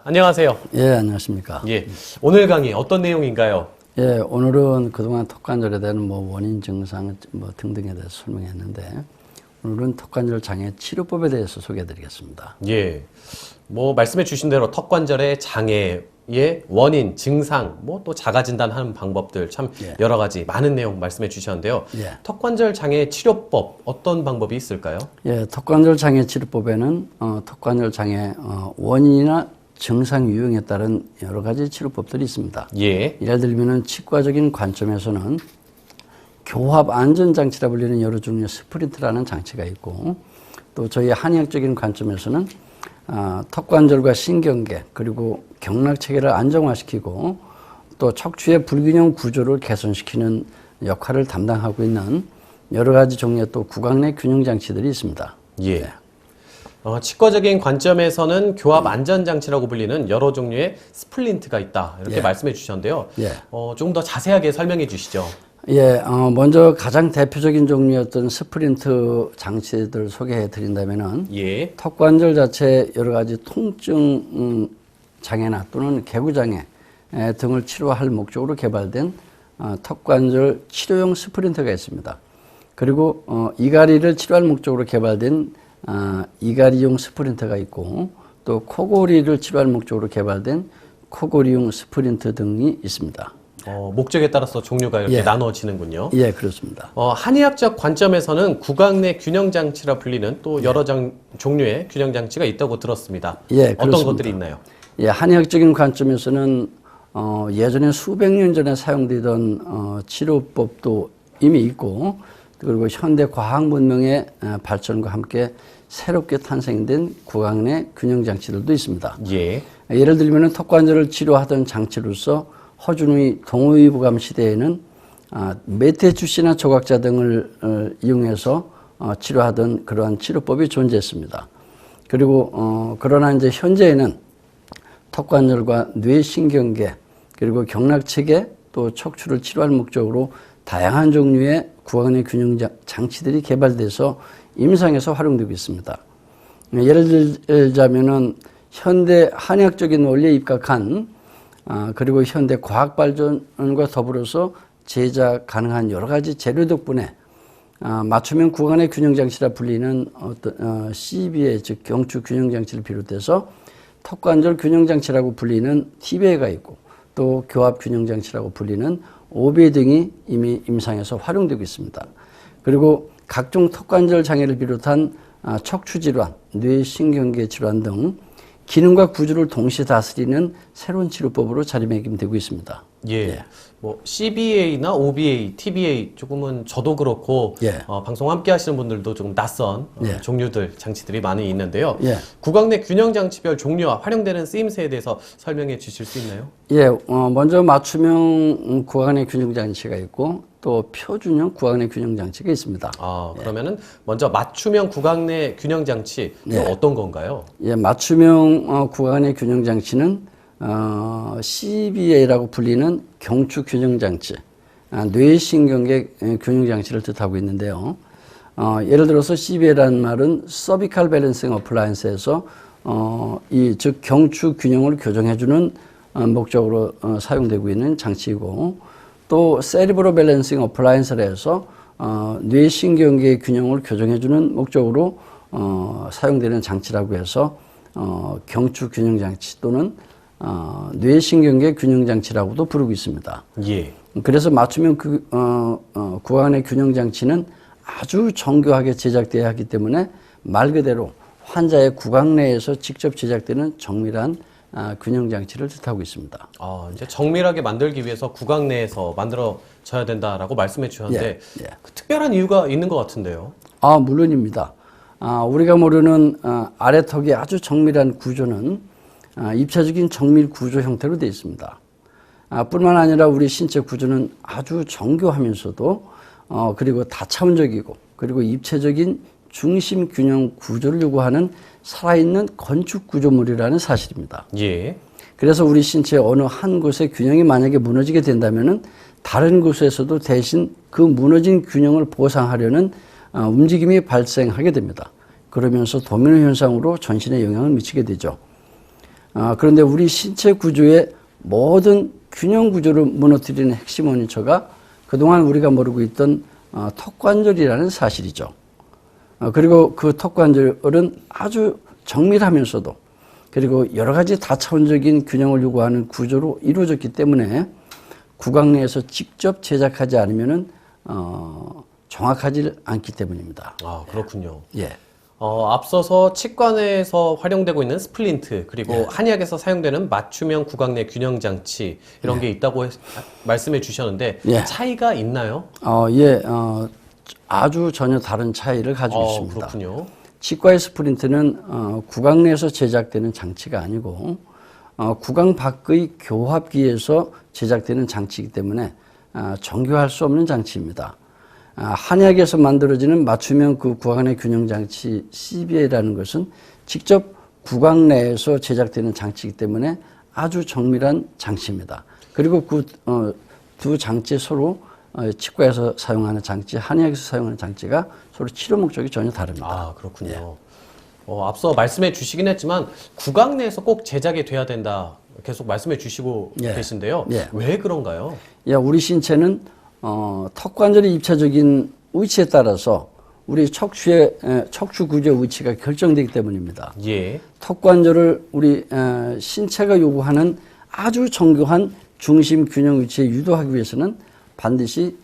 안녕하세요. 예, 안녕하십니까. 예, 오늘 강의 어떤 내용인가요? 예, 오늘은 그동안 턱관절에 대한 원인 증상 등등에 대해서 설명했는데, 오늘은 턱관절 장애 치료법에 대해서 소개해 드리겠습니다. 예, 말씀해 주신 대로 턱관절의 장애의 원인, 증상, 또 자가진단하는 방법들 참 예. 여러 가지 많은 내용 말씀해 주셨는데요. 예. 턱관절 장애 치료법 어떤 방법이 있을까요? 예, 턱관절 장애 치료법에는 턱관절 장애 원인이나 증상 유형에 따른 여러 가지 치료법들이 있습니다. 예, 예를 들면 치과적인 관점에서는 교합 안전장치라 불리는 여러 종류의 스프린트라는 장치가 있고, 또 저희 한의학적인 관점에서는 턱관절과 신경계 그리고 경락체계를 안정화시키고 또 척추의 불균형 구조를 개선시키는 역할을 담당하고 있는 여러 가지 종류의 또 구강 내 균형 장치들이 있습니다. 예. 네. 치과적인 관점에서는 교합 안전장치라고 불리는 여러 종류의 스플린트가 있다. 이렇게 예. 말씀해 주셨는데요. 예. 조금 더 자세하게 설명해 주시죠. 예, 먼저 가장 대표적인 종류였던 스프린트 장치들을 소개해 드린다면은 예, 턱관절 자체 여러 가지 통증 장애나 또는 개구 장애 등을 치료할 목적으로 개발된 턱관절 치료용 스프린트가 있습니다. 그리고 이갈이를 치료할 목적으로 개발된 이갈이용 스프린트가 있고, 또 코골이를 치료할 목적으로 개발된 코골이용 스프린트 등이 있습니다. 목적에 따라서 종류가 이렇게 예. 나눠지는군요. 예, 그렇습니다. 한의학적 관점에서는 구강 내 균형장치라 불리는 또 여러 종류의 균형장치가 있다고 들었습니다. 예, 어떤 그렇습니다. 것들이 있나요? 예, 한의학적인 관점에서는 예전에 수백 년 전에 사용되던 치료법도 이미 있고, 그리고 현대 과학 문명의 발전과 함께 새롭게 탄생된 구강 내 균형 장치들도 있습니다. 예, 예를 들면 턱관절을 치료하던 장치로서 허준의 동의부감 시대에는 메테추시나 조각자 등을 이용해서 치료하던 그러한 치료법이 존재했습니다. 그리고 그러나 이제 현재에는 턱관절과 뇌신경계 그리고 경락체계 또 척추를 치료할 목적으로 다양한 종류의 구강내 균형 장치들이 개발돼서 임상에서 활용되고 있습니다. 예를 들자면은 현대 한의학적인 원리에 입각한 그리고 현대 과학 발전과 더불어서 제작 가능한 여러 가지 재료 덕분에 맞춤형 구강내 균형 장치라 불리는 CBA 즉 경추 균형 장치를 비롯해서 턱관절 균형 장치라고 불리는 TBA가 있고, 또 교합 균형 장치라고 불리는 OBA 등이 이미 임상에서 활용되고 있습니다. 그리고 각종 턱관절 장애를 비롯한 척추 질환, 뇌신경계 질환 등 기능과 구조를 동시에 다스리는 새로운 치료법으로 자리매김되고 있습니다. 예. CBA나 OBA, TBA 조금은 저도 그렇고 예. 방송 함께 하시는 분들도 조금 낯선 예. 종류들, 장치들이 많이 있는데요. 예. 구강 내 균형 장치별 종류와 활용되는 쓰임새에 대해서 설명해 주실 수 있나요? 예, 먼저 맞춤형 구강내 균형 장치가 있고, 또 표준형 구강내 균형 장치가 있습니다. 그러면은 먼저 맞춤형 구강 내 균형 장치 예. 어떤 건가요? 예, 맞춤형 구강내 균형 장치는 CBA라고 불리는 경추 균형 장치, 뇌신경계 균형 장치를 뜻하고 있는데요. 예를 들어서 CBA라는 말은 서비칼 밸런싱 어플라이언스에서 즉 경추 균형을 교정해주는 목적으로 사용되고 있는 장치이고, 또 세리브로 밸런싱 어플라이언스라 해서 뇌신경계의 균형을 교정해주는 목적으로 사용되는 장치라고 해서 경추 균형 장치 또는 뇌신경계 균형 장치라고도 부르고 있습니다. 예. 그래서 맞춤형 구강내 균형 장치는 아주 정교하게 제작되어야 하기 때문에 말 그대로 환자의 구강 내에서 직접 제작되는 정밀한 균형 장치를 뜻하고 있습니다. 이제 정밀하게 만들기 위해서 구강 내에서 만들어져야 된다라고 말씀해 주셨는데 예. 특별한 이유가 있는 것 같은데요. 물론입니다. 우리가 모르는 아래턱의 아주 정밀한 구조는 입체적인 정밀 구조 형태로 되어 있습니다. 뿐만 아니라 우리 신체 구조는 아주 정교하면서도 그리고 다차원적이고 그리고 입체적인 중심 균형 구조를 요구하는 살아있는 건축 구조물이라는 사실입니다. 예. 그래서 우리 신체 어느 한 곳의 균형이 만약에 무너지게 된다면은 다른 곳에서도 대신 그 무너진 균형을 보상하려는 움직임이 발생하게 됩니다. 그러면서 도미노 현상으로 전신에 영향을 미치게 되죠. 그런데 우리 신체 구조의 모든 균형 구조를 무너뜨리는 핵심 원인처가 그동안 우리가 모르고 있던 턱관절이라는 사실이죠. 그리고 그 턱관절은 아주 정밀하면서도 그리고 여러 가지 다차원적인 균형을 요구하는 구조로 이루어졌기 때문에 구강 내에서 직접 제작하지 않으면은 정확하지 않기 때문입니다. 아, 그렇군요. 예. 앞서서 치과 내에서 활용되고 있는 스플린트, 그리고 예. 한의학에서 사용되는 맞춤형 구강 내 균형 장치 이런 게 있다고 말씀해 주셨는데 예. 차이가 있나요? 예. 아주 전혀 다른 차이를 가지고 있습니다. 그렇군요. 치과의 스프린트는 구강 내에서 제작되는 장치가 아니고 구강 밖의 교합기에서 제작되는 장치이기 때문에 정교할 수 없는 장치입니다. 한의학에서 만들어지는 맞춤형 그 구강 내 균형 장치 CBA라는 것은 직접 구강 내에서 제작되는 장치이기 때문에 아주 정밀한 장치입니다. 그리고 그 두 장치 서로 치과에서 사용하는 장치, 한의학에서 사용하는 장치가 서로 치료 목적이 전혀 다릅니다. 아, 그렇군요. 앞서 말씀해 주시긴 했지만 구강 내에서 꼭 제작이 돼야 된다 계속 말씀해 주시고 예. 계신데요. 예. 왜 그런가요? 우리 신체는 턱관절의 입체적인 위치에 따라서 우리 척추 구조의 위치가 결정되기 때문입니다. 예. 턱관절을 우리 신체가 요구하는 아주 정교한 중심 균형 위치에 유도하기 위해서는 반드시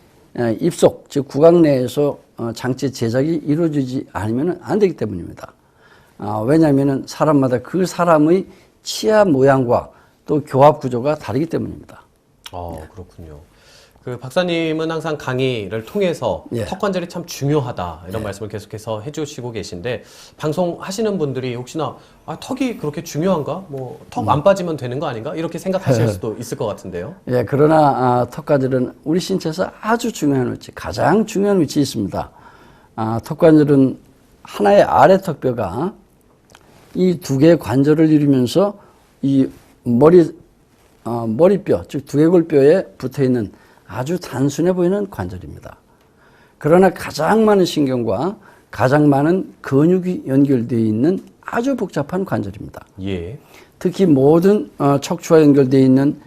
입속, 즉 구강 내에서 장치 제작이 이루어지지 않으면 안 되기 때문입니다. 왜냐하면 사람마다 그 사람의 치아 모양과 또 교합 구조가 다르기 때문입니다. 그렇군요. 그 박사님은 항상 강의를 통해서 예. 턱관절이 참 중요하다 이런 말씀을 계속해서 해주시고 계신데 방송하시는 분들이 혹시나 턱이 그렇게 중요한가? 뭐 턱 안 빠지면 되는 거 아닌가? 이렇게 생각하실 수도 있을 것 같은데요. 예, 그러나 턱관절은 우리 신체에서 아주 중요한 위치, 가장 중요한 위치에 있습니다. 턱관절은 하나의 아래 턱뼈가 이 두 개의 관절을 이루면서 이 머리뼈, 즉 두개골뼈에 붙어 있는 아주 단순해 보이는 관절입니다. 그러나 가장 많은 신경과 가장 많은 근육이 연결되어 있는 아주 복잡한 관절입니다. 예. 특히 모든 척추와 연결되어 있는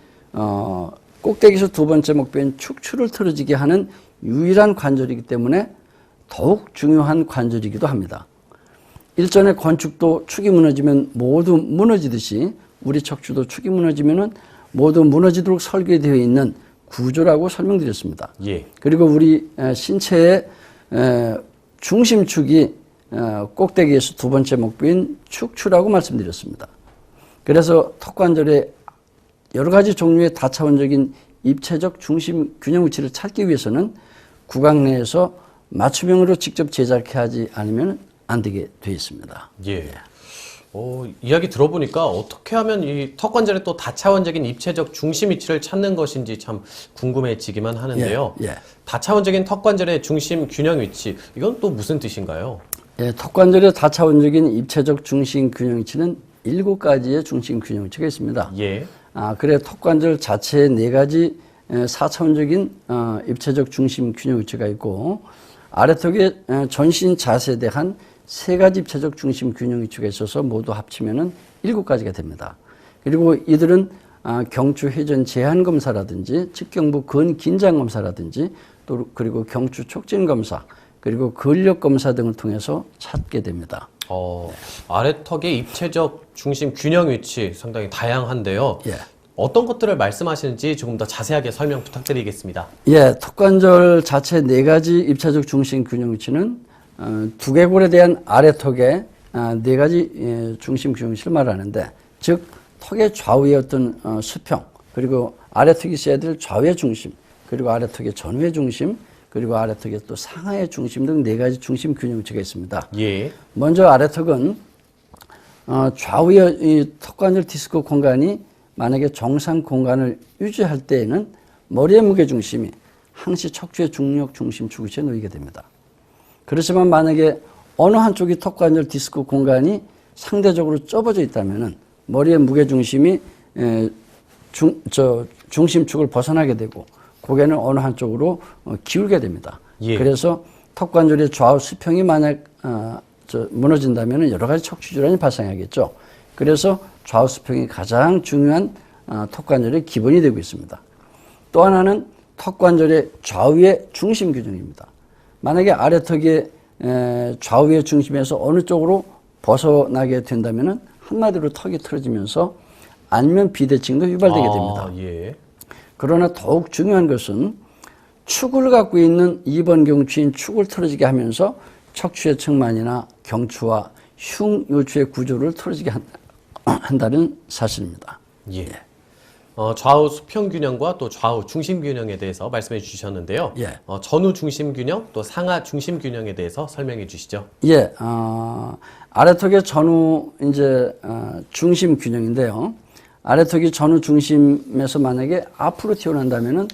꼭대기에서 두 번째 목뼈인 축추를 틀어지게 하는 유일한 관절이기 때문에 더욱 중요한 관절이기도 합니다. 일전의 건축도 축이 무너지면 모두 무너지듯이 우리 척추도 축이 무너지면 모두 무너지도록 설계되어 있는 구조라고 설명드렸습니다. 예. 그리고 우리 신체의 중심축이 꼭대기에서 두 번째 목뼈인 축추라고 말씀드렸습니다. 그래서 턱관절의 여러 가지 종류의 다차원적인 입체적 중심 균형 위치를 찾기 위해서는 구강 내에서 맞춤형으로 직접 제작하지 않으면 안 되게 되어 있습니다. 예. 이야기 들어보니까 어떻게 하면 이 턱관절의 또 다차원적인 입체적 중심 위치를 찾는 것인지 참 궁금해지기만 하는데요. 예. 다차원적인 턱관절의 중심 균형 위치, 이건 또 무슨 뜻인가요? 예, 턱관절의 다차원적인 입체적 중심 균형 위치는 7가지의 중심 균형 위치가 있습니다. 예. 그래 턱관절 자체에 4가지 4차원적인 입체적 중심 균형 위치가 있고 아래턱의 전신 자세에 대한 3가지 입체적 중심 균형 위치가 있어서 모두 합치면은 7가지가 됩니다. 그리고 이들은 경추 회전 제한 검사라든지 측경부 근 긴장 검사라든지 또 그리고 경추 촉진 검사 그리고 근력 검사 등을 통해서 찾게 됩니다. 아래턱의 입체적 중심 균형 위치 상당히 다양한데요. 예. 어떤 것들을 말씀하시는지 조금 더 자세하게 설명 부탁드리겠습니다. 예, 턱관절 자체 4가지 입체적 중심 균형 위치는 두개골에 대한 아래턱의 4가지 중심 균형 위치를 말하는데, 즉 턱의 좌우의 어떤 수평, 그리고 아래턱이 있어야 될 좌우의 중심, 그리고 아래턱의 전후의 중심, 그리고 아래턱의 또 상하의 중심 등 4가지 중심 균형 위치가 있습니다. 예. 먼저 아래턱은 좌우의 이 턱관절 디스크 공간이 만약에 정상 공간을 유지할 때에는 머리의 무게중심이 항시 척추의 중력 중심축 위치에 놓이게 됩니다. 그렇지만 만약에 어느 한쪽이 턱관절 디스크 공간이 상대적으로 좁아져 있다면 머리의 무게중심이 중심축을 벗어나게 되고 고개는 어느 한쪽으로 기울게 됩니다. 예. 그래서 턱관절의 좌우 수평이 만약 무너진다면 여러 가지 척추 질환이 발생하겠죠. 그래서 좌우 수평이 가장 중요한 턱관절의 기본이 되고 있습니다. 또 하나는 턱관절의 좌우의 중심 균형입니다. 만약에 아래턱이 좌우의 중심에서 어느 쪽으로 벗어나게 된다면 한마디로 턱이 틀어지면서 안면 비대칭도 유발되게 됩니다. 예. 그러나 더욱 중요한 것은 축을 갖고 있는 2번 경추인 축을 틀어지게 하면서 척추의 측만이나 경추와 흉 요추의 구조를 틀어지게 한다는 사실입니다. 예. 좌우 수평 균형과 또 좌우 중심 균형에 대해서 말씀해 주셨는데요. 예. 전후 중심 균형 또 상하 중심 균형에 대해서 설명해 주시죠. 예, 아래턱의 전후 중심 균형인데요. 아래턱이 전후 중심에서 만약에 앞으로 튀어나온다면은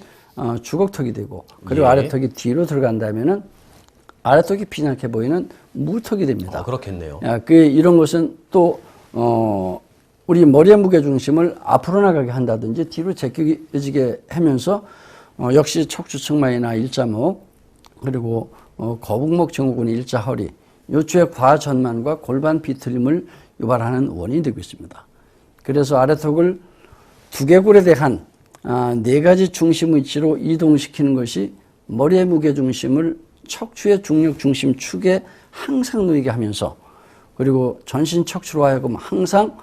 주걱턱이 되고, 그리고 예. 아래턱이 뒤로 들어간다면은 아래턱이 빈약해 보이는 무턱이 됩니다. 그렇겠네요. 이런 것은 또 우리 머리의 무게 중심을 앞으로 나가게 한다든지 뒤로 제껴지게 하면서 역시 척추 측만이나 일자목, 그리고 거북목 증후군의 일자허리, 요추의 과전만과 골반 비틀림을 유발하는 원인이 되고 있습니다. 그래서 아래턱을 두개골에 대한 4가지 중심 위치로 이동시키는 것이 머리의 무게 중심을 척추의 중력 중심 축에 항상 놓이게 하면서, 그리고 전신 척추로 하여금 항상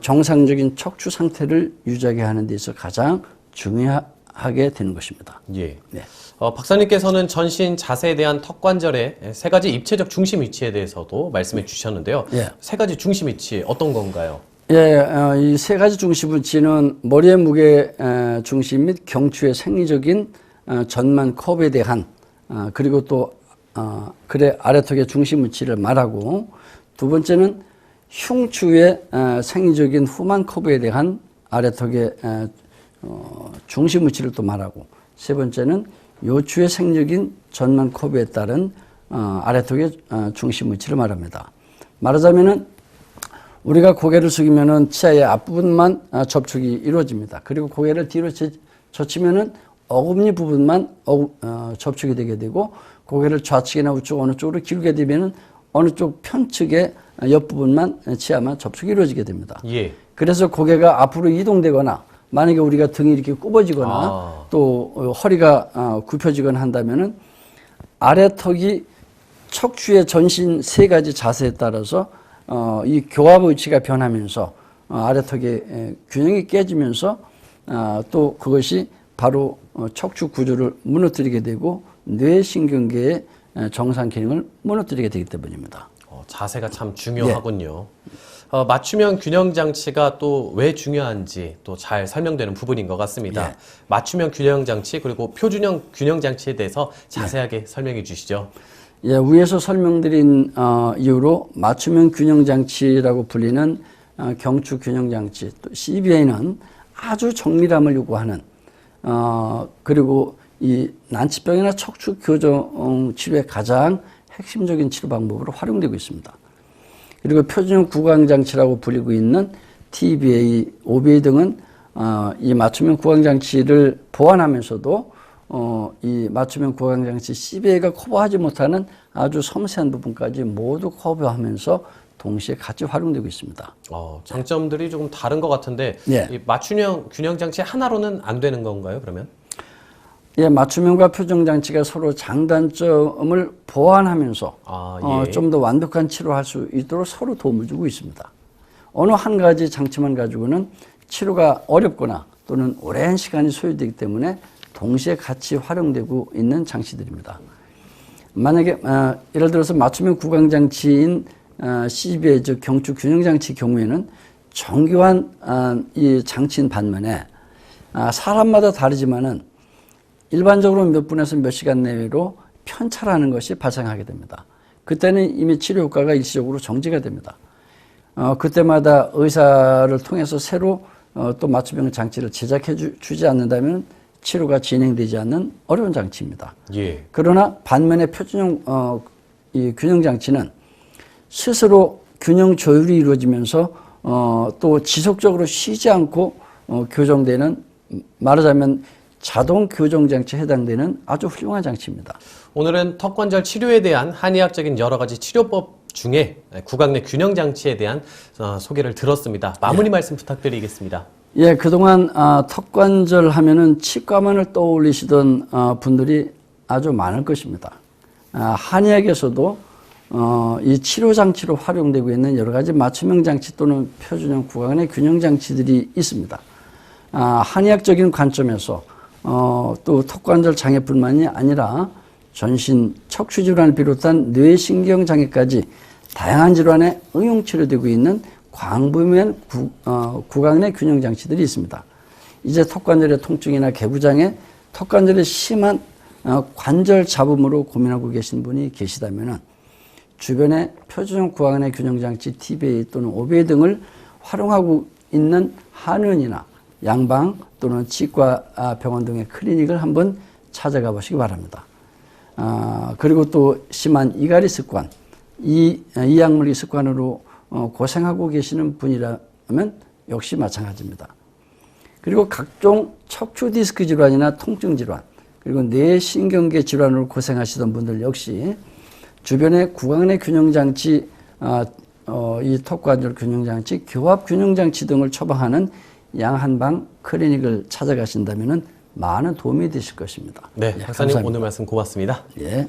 정상적인 척추 상태를 유지하게 하는 데 있어 가장 중요하게 되는 것입니다. 예. 네. 박사님께서는 전신 자세에 대한 턱관절의 3가지 입체적 중심 위치에 대해서도 말씀해 주셨는데요. 예. 3가지 중심 위치 어떤 건가요? 예, 이 3가지 중심 위치는 머리의 무게 중심 및 경추의 생리적인 전만 커브에 대한 그리고 또 아래턱의 중심 위치를 말하고, 두 번째는 흉추의 생리적인 후만 커브에 대한 아래턱의 중심 위치를 또 말하고, 세 번째는 요추의 생리적인 전만 커브에 따른 아래턱의 중심 위치를 말합니다. 말하자면은 우리가 고개를 숙이면은 치아의 앞부분만 접촉이 이루어집니다. 그리고 고개를 뒤로 젖히면은 어금니 부분만 접촉이 되게 되고, 고개를 좌측이나 우측 어느 쪽으로 기울게 되면은 어느 쪽 편측의 옆부분만 치아만 접촉이 이루어지게 됩니다. 예. 그래서 고개가 앞으로 이동되거나, 만약에 우리가 등이 이렇게 굽어지거나 또 허리가 굽혀지거나 한다면은 아래턱이 척추의 전신 3가지 자세에 따라서 이 교합 위치가 변하면서 아래턱의 균형이 깨지면서 또 그것이 바로 척추 구조를 무너뜨리게 되고 뇌신경계의 정상 기능을 무너뜨리게 되기 때문입니다. 자세가 참 중요하군요. 맞춤형 균형 장치가 또 왜 중요한지 또 잘 설명되는 부분인 것 같습니다. 예. 맞춤형 균형 장치 그리고 표준형 균형 장치에 대해서 자세하게 설명해 주시죠. 예, 위에서 설명드린 이유로 맞춤형 균형 장치라고 불리는 경추 균형 장치, 또 CBA는 아주 정밀함을 요구하는 그리고 이 난치병이나 척추 교정 치료의 가장 핵심적인 치료 방법으로 활용되고 있습니다. 그리고 표준형 구강 장치라고 불리고 있는 TBA, OBA 등은 이 맞춤형 구강 장치를 보완하면서도 이 맞춤형 구강 장치 CBA가 커버하지 못하는 아주 섬세한 부분까지 모두 커버하면서 동시에 같이 활용되고 있습니다. 장점들이 조금 다른 것 같은데 예. 이 맞춤형 균형 장치 하나로는 안 되는 건가요, 그러면? 예, 맞춤형과 표준 장치가 서로 장단점을 보완하면서 예. 좀 더 완벽한 치료할 수 있도록 서로 도움을 주고 있습니다. 어느 한 가지 장치만 가지고는 치료가 어렵거나 또는 오랜 시간이 소요되기 때문에 동시에 같이 활용되고 있는 장치들입니다. 만약에 예를 들어서 맞춤형 구강 장치인 CBA 즉 경추 균형 장치 경우에는 정교한 이 장치인 반면에 사람마다 다르지만은 일반적으로 몇 분에서 몇 시간 내외로 편차라는 것이 발생하게 됩니다. 그때는 이미 치료 효과가 일시적으로 정지가 됩니다. 그때마다 의사를 통해서 새로 또 맞춤형 장치를 제작해 주지 않는다면 치료가 진행되지 않는 어려운 장치입니다. 예. 그러나 반면에 표준형 이 균형 장치는 스스로 균형 조율이 이루어지면서 또 지속적으로 쉬지 않고 교정되는, 말하자면 자동 교정 장치에 해당되는 아주 훌륭한 장치입니다. 오늘은 턱관절 치료에 대한 한의학적인 여러 가지 치료법 중에 구강 내 균형 장치에 대한 소개를 들었습니다. 마무리 말씀 부탁드리겠습니다. 예, 그동안 턱관절 하면은 치과만을 떠올리시던 분들이 아주 많을 것입니다. 한의학에서도 이 치료 장치로 활용되고 있는 여러 가지 맞춤형 장치 또는 표준형 구강의 균형 장치들이 있습니다. 한의학적인 관점에서 또 턱관절 장애뿐만이 아니라 전신 척추 질환을 비롯한 뇌신경 장애까지 다양한 질환에 응용 치료되고 있는 광범위한 구강 내 균형 장치들이 있습니다. 이제 턱관절의 통증이나 개구장애, 턱관절의 심한 관절 잡음으로 고민하고 계신 분이 계시다면은 주변에 표준형 구강 내 균형 장치 TBA 또는 OBA 등을 활용하고 있는 한의원이나 양방 또는 치과 병원 등의 클리닉을 한번 찾아가 보시기 바랍니다. 그리고 또 심한 이갈이 습관, 이약물리 습관으로 고생하고 계시는 분이라면 역시 마찬가지입니다. 그리고 각종 척추 디스크 질환이나 통증 질환, 그리고 뇌신경계 질환으로 고생하시던 분들 역시 주변에 구강 내 균형장치, 이 턱관절 균형장치, 교합 균형장치 등을 처방하는 양한방 클리닉을 찾아가신다면 많은 도움이 되실 것입니다. 네, 예, 박사님 감사합니다. 오늘 말씀 고맙습니다. 예.